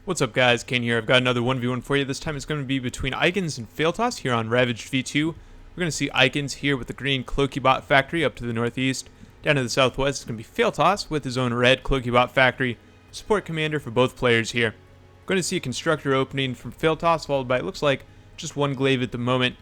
What's up guys, Kane here. I've got another 1v1 for you. This time it's going to be between ikinz and Fealthas here on Ravaged v2. We're going to see ikinz here with the green CLxCL factory up to the northeast. Down to the southwest, it's going to be Fealthas with his own red CLxCL factory. Support commander for both players here. We're going to see a constructor opening from Fealthas, followed by, it looks like, just one glaive at the moment.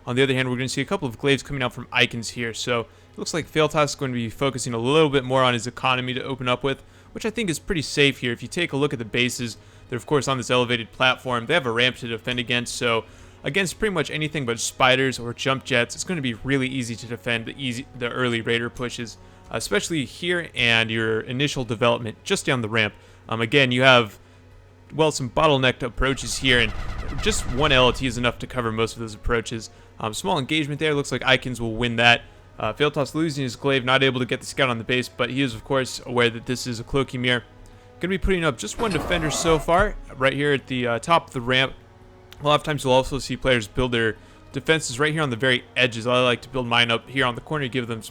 On the other hand, we're going to see a couple of glaives coming out from ikinz here. So it looks like Fealthas is going to be focusing a little bit more on his economy to open up with, which I think is pretty safe here. If you take a look at the bases, they're of course on this elevated platform. They have a ramp to defend against, so against pretty much anything but spiders or jump jets, it's going to be really easy to defend the early raider pushes, especially here and your initial development just down the ramp. Again, you have, well, some bottlenecked approaches here, and just one LT is enough to cover most of those approaches. Small engagement there. Looks like ikinz will win that. Fealthas losing his glaive, not able to get the scout on the base, but he is of course aware that this is a CLxCL. Going to be putting up just one defender so far, right here at the top of the ramp. A lot of times you'll also see players build their defenses right here on the very edges. I like to build mine up here on the corner to give them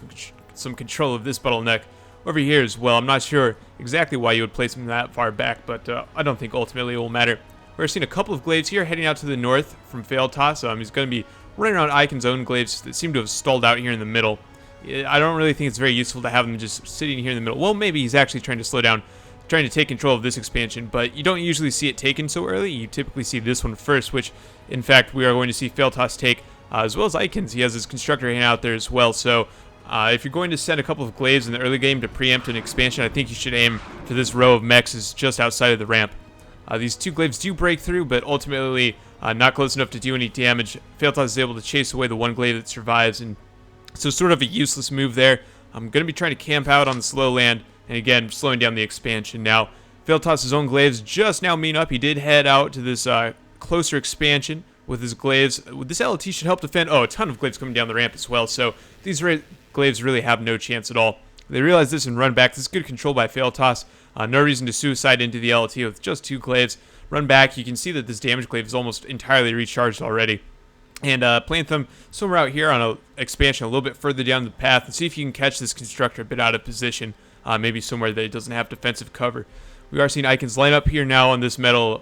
some control of this bottleneck. Over here as well, I'm not sure exactly why you would place them that far back, but I don't think ultimately it will matter. We're seeing a couple of glaives here heading out to the north from Fealthas. He's going to be running around ikinz's own glaives that seem to have stalled out here in the middle. I don't really think it's very useful to have them just sitting here in the middle. Well, maybe he's actually trying to slow down, trying to take control of this expansion, but you don't usually see it taken so early. You typically see this one first, which in fact we are going to see Fealthas take, as well as ikinz. He has his constructor hanging out there as well, so if you're going to send a couple of glaives in the early game to preempt an expansion, I think you should aim for this row of mechs just outside of the ramp. These two glaives do break through, but ultimately not close enough to do any damage. Fealthas is able to chase away the one glaive that survives, and so sort of a useless move there. I'm going to be trying to camp out on the slow land, and again, slowing down the expansion. Now, Fealthas' own glaives just now mean up. He did head out to this closer expansion with his glaives. This LT should help defend. Oh, a ton of glaives coming down the ramp as well, so these glaives really have no chance at all. They realize this and run back. This is good control by Fealthas. No reason to suicide into the LT with just two glaives. Run back. You can see that this damage glaive is almost entirely recharged already. And plant them somewhere out here on an expansion a little bit further down the path and see if you can catch this constructor a bit out of position. Maybe somewhere that it doesn't have defensive cover. We are seeing ikinz line up here now on this metal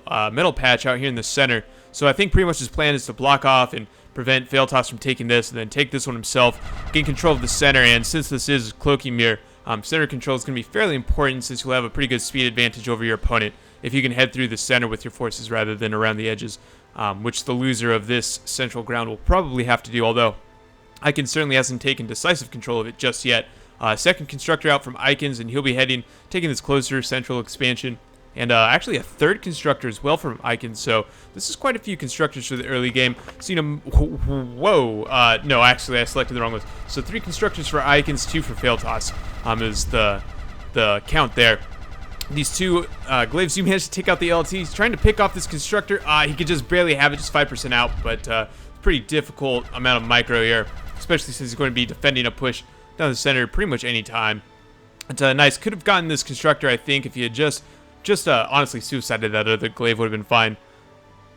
patch out here in the center. So I think pretty much his plan is to block off and prevent Fealthas from taking this, and then take this one himself, gain control of the center. And since this is CLxCL, center control is going to be fairly important, since you'll have a pretty good speed advantage over your opponent if you can head through the center with your forces rather than around the edges, which the loser of this central ground will probably have to do, although ikinz certainly hasn't taken decisive control of it just yet. Second constructor out from ikinz, and he'll be taking this closer central expansion. And actually a third constructor as well from ikinz, so this is quite a few constructors for the early game. Seen him, whoa, no, actually I selected the wrong list. So 3 constructors for ikinz, 2 for Fealthas, is the count there. These two glaives do manage to take out the LT. He's trying to pick off this constructor. He could just barely have it, just 5% out, but pretty difficult amount of micro here, especially since he's going to be defending a push down the center pretty much any time. It's nice. Could have gotten this constructor, I think, if he had just honestly suicided that other glaive, would have been fine.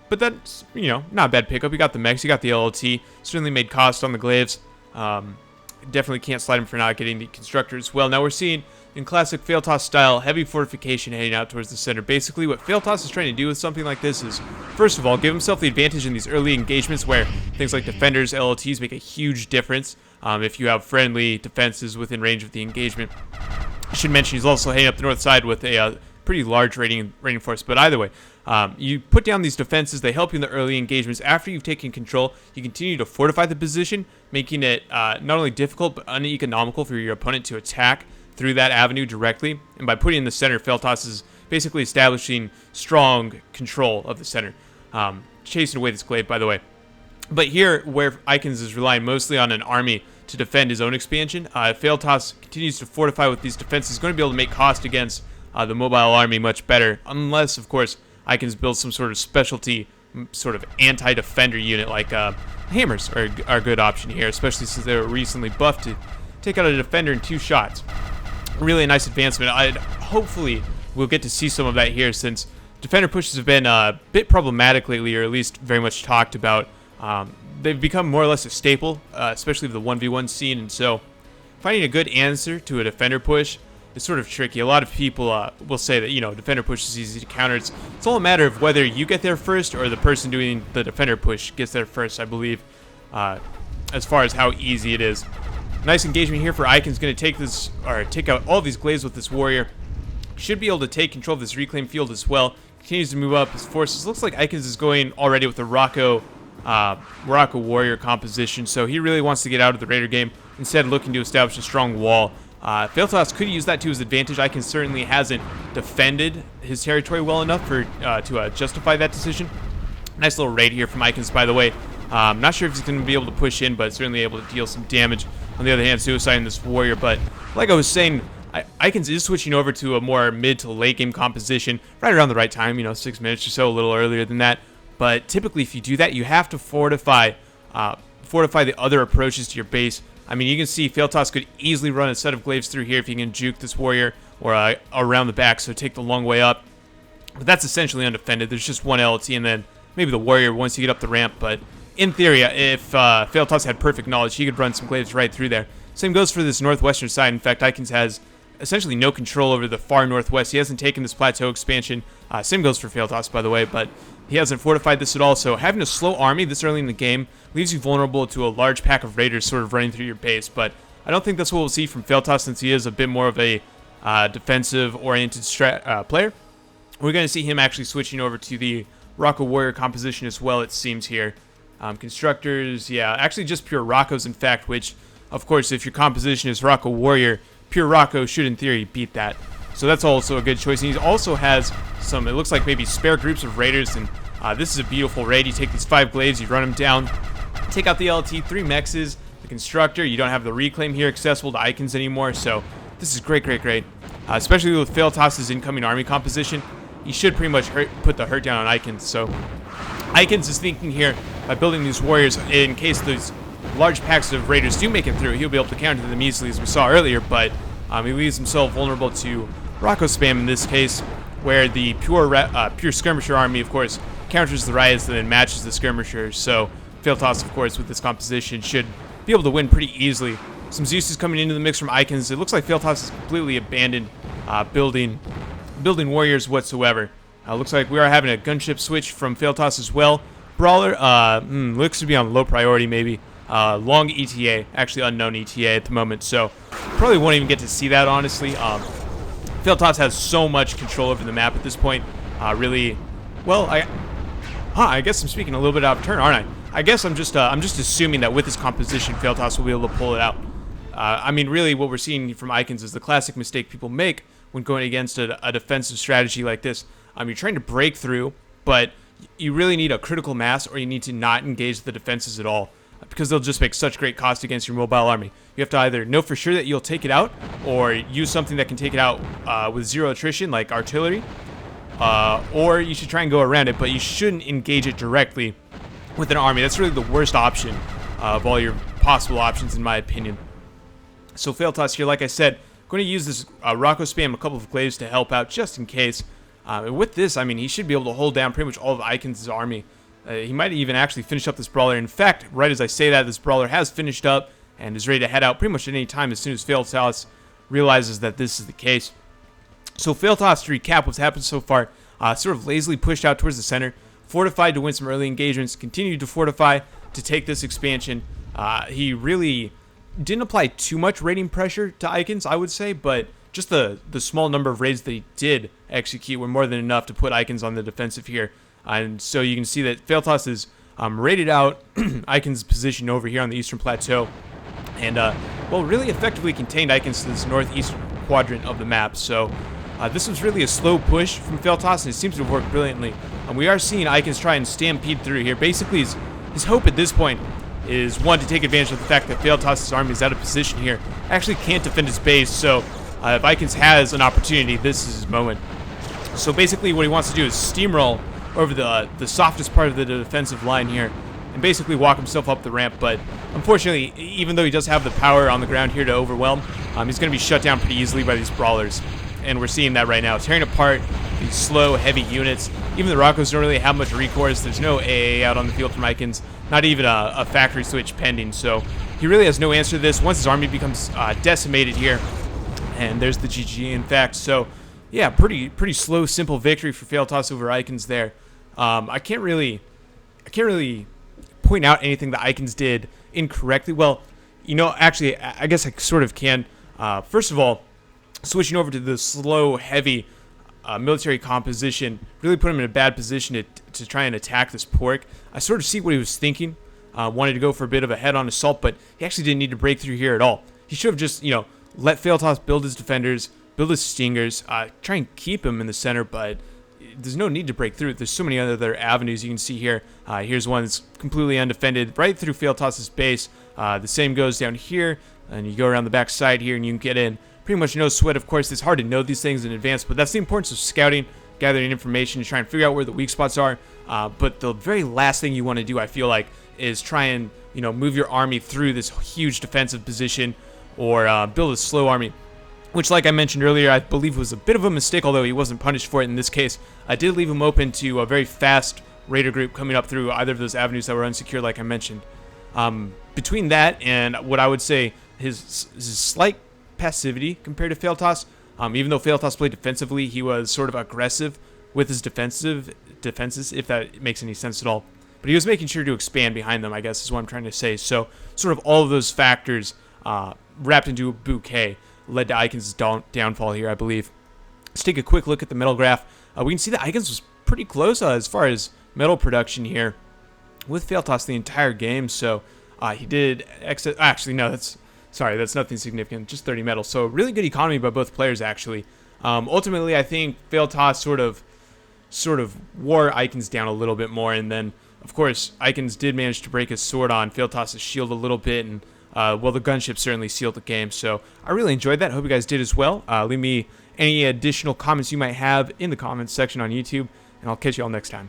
But that's, you know, not a bad pickup. You got the mechs, you got the LLT. Certainly made cost on the glaives. Definitely can't slide him for not getting the constructor as well. Now we're seeing, in classic Fealthas style, heavy fortification heading out towards the center. Basically, what Fealthas is trying to do with something like this is, first of all, give himself the advantage in these early engagements where things like defenders, LLTs make a huge difference if you have friendly defenses within range of the engagement. I should mention he's also heading up the north side with a pretty large raiding force, but either way, you put down these defenses. They help you in the early engagements. After you've taken control, you continue to fortify the position, making it not only difficult but uneconomical for your opponent to attack through that avenue directly. And by putting in the center, Fealthas is basically establishing strong control of the center, chasing away this glaive, by the way. But here, where ikinz is relying mostly on an army to defend his own expansion, Fealthas continues to fortify with these defenses. He's going to be able to make cost against the mobile army much better, unless, of course, ikinz builds some sort of specialty, sort of anti-defender unit, like hammers are a good option here, especially since they were recently buffed to take out a defender in 2 shots. Really a nice advancement. Hopefully we'll get to see some of that here, since defender pushes have been a bit problematic lately, or at least very much talked about. They've become more or less a staple, especially the 1v1 scene, and so finding a good answer to a defender push is sort of tricky. A lot of people will say that, defender push is easy to counter. It's all a matter of whether you get there first or the person doing the defender push gets there first, I believe, as far as how easy it is. Nice engagement here for ikinz. Going to take out all these glaives with this warrior. Should be able to take control of this reclaim field as well. Continues to move up his forces. Looks like ikinz is going already with the Morocco warrior composition, so he really wants to get out of the raider game, instead looking to establish a strong wall. Fealthas could use that to his advantage. ikinz certainly hasn't defended his territory well enough to justify that decision. Nice little raid here from ikinz, by the way. Not sure if he's going to be able to push in, but certainly able to deal some damage. On the other hand, suiciding this warrior, but like I was saying, ikinz is switching over to a more mid to late game composition right around the right time, 6 minutes or so, a little earlier than that. But typically, if you do that, you have to fortify the other approaches to your base. I mean, you can see Fealthas could easily run a set of glaives through here if he can juke this warrior or around the back, so take the long way up. But that's essentially undefended. There's just one LT and then maybe the warrior once you get up the ramp. But in theory, if Fealthas had perfect knowledge, he could run some glaives right through there. Same goes for this northwestern side. In fact, ikinz has essentially no control over the far northwest. He hasn't taken this plateau expansion. Same goes for Fealthas, by the way, but he hasn't fortified this at all. So having a slow army this early in the game leaves you vulnerable to a large pack of raiders sort of running through your base. But I don't think that's what we'll see from Fealthas, since he is a bit more of a defensive-oriented player. We're going to see him actually switching over to the Morocco warrior composition as well, it seems here. Constructors, yeah, actually just pure Roccos, in fact, which, of course, if your composition is Morocco warrior, pure Rocco should, in theory, beat that. So that's also a good choice. And he also has some, it looks like maybe spare groups of raiders, and this is a beautiful raid. You take these 5 glaives, you run them down, take out the LT, 3 mexes, the constructor. You don't have the reclaim here accessible to ikinz anymore, so this is great. Especially with Fealthas' incoming army composition, he should pretty much put the hurt down on ikinz. So ikinz is thinking here by building these warriors in case those large packs of raiders do make it through. He'll be able to counter them easily, as we saw earlier, but he leaves himself vulnerable to Rocco spam in this case, where the pure skirmisher army, of course, counters the riots and then matches the skirmishers. So Fealthas, of course, with this composition, should be able to win pretty easily. Some Zeus is coming into the mix from ikinz. It looks like Fealthas has completely abandoned building warriors whatsoever. Looks like we are having a gunship switch from Fealthas as well. Brawler looks to be on low priority, maybe. Long ETA, actually unknown ETA at the moment, so probably won't even get to see that, honestly. Fealthas has so much control over the map at this point. Really, well, I guess I'm speaking a little bit out of turn, aren't I? I guess I'm just assuming that with this composition, Fealthas will be able to pull it out. I mean, really, what we're seeing from ikinz is the classic mistake people make when going against a defensive strategy like this. You're trying to break through, but you really need a critical mass, or you need to not engage the defenses at all, because they'll just make such great cost against your mobile army. You have to either know for sure that you'll take it out, or use something that can take it out with 0 attrition, like artillery, or you should try and go around it, but you shouldn't engage it directly with an army. That's really the worst option of all your possible options, in my opinion. So Fealthas here, like I said, going to use this Rocco spam, a couple of glaives to help out just in case. With this, I mean, he should be able to hold down pretty much all of ikinz' army. He might even actually finish up this brawler. In fact, right as I say that, this brawler has finished up and is ready to head out pretty much at any time as soon as Fealthas realizes that this is the case. So Fealthas, to recap what's happened so far, sort of lazily pushed out towards the center, fortified to win some early engagements, continued to fortify to take this expansion. He really didn't apply too much raiding pressure to ikinz, I would say, but just the small number of raids that he did execute were more than enough to put ikinz on the defensive here. And so you can see that Fealthas is raided out ikinz' position over here on the eastern plateau, and well, really effectively contained ikinz to this northeastern quadrant of the map. So this was really a slow push from Fealthas, and it seems to have worked brilliantly. And we are seeing ikinz try and stampede through here. Basically, his hope at this point is, one, to take advantage of the fact that Fealthas' army is out of position here, actually can't defend his base. So if ikinz has an opportunity, this is his moment. So basically what he wants to do is steamroll over the softest part of the defensive line here and basically walk himself up the ramp. But unfortunately, even though he does have the power on the ground here to overwhelm, he's going to be shut down pretty easily by these brawlers. And we're seeing that right now, tearing apart these slow, heavy units. Even the Roccos don't really have much recourse. There's no AA out on the field from ikinz, not even a factory switch pending. So he really has no answer to this. Once his army becomes decimated here, And there's the GG, in fact. So, yeah, pretty slow, simple victory for Fealthas over ikinz there. I can't really point out anything that ikinz did incorrectly. Well, actually, I guess I sort of can. First of all, switching over to the slow, heavy military composition really put him in a bad position to try and attack this pork. I sort of see what he was thinking. Wanted to go for a bit of a head-on assault, but he actually didn't need to break through here at all. He should have just, let Fealthas build his defenders, build his stingers, try and keep him in the center, but there's no need to break through. There's so many other avenues you can see here. Here's one that's completely undefended, right through Fealthas' base. The same goes down here, and you go around the back side here, and you can get in. Pretty much no sweat, of course. It's hard to know these things in advance, but that's the importance of scouting, gathering information to try and figure out where the weak spots are. But the very last thing you want to do, I feel like, is try and move your army through this huge defensive position, or build a slow army, which, like I mentioned earlier, I believe was a bit of a mistake, although he wasn't punished for it in this case. I did leave him open to a very fast raider group coming up through either of those avenues that were unsecure, like I mentioned. Between that and what I would say his slight passivity compared to Fealthas, even though Fealthas played defensively, he was sort of aggressive with his defenses, if that makes any sense at all. But he was making sure to expand behind them, I guess is what I'm trying to say. So sort of all of those factors wrapped into a bouquet led to ikinz' downfall here, I believe. Let's take a quick look at the metal graph. We can see that ikinz was pretty close as far as metal production here with Fealthas the entire game. So he did actually, no, that's nothing significant, just 30 metal. So really good economy by both players, actually. Ultimately, I think Fealthas sort of wore ikinz down a little bit more, and then, of course, ikinz did manage to break his sword on Fealthas' shield a little bit, and well, the gunship certainly sealed the game. So I really enjoyed that. Hope you guys did as well. Leave me any additional comments you might have in the comments section on YouTube, and I'll catch you all next time.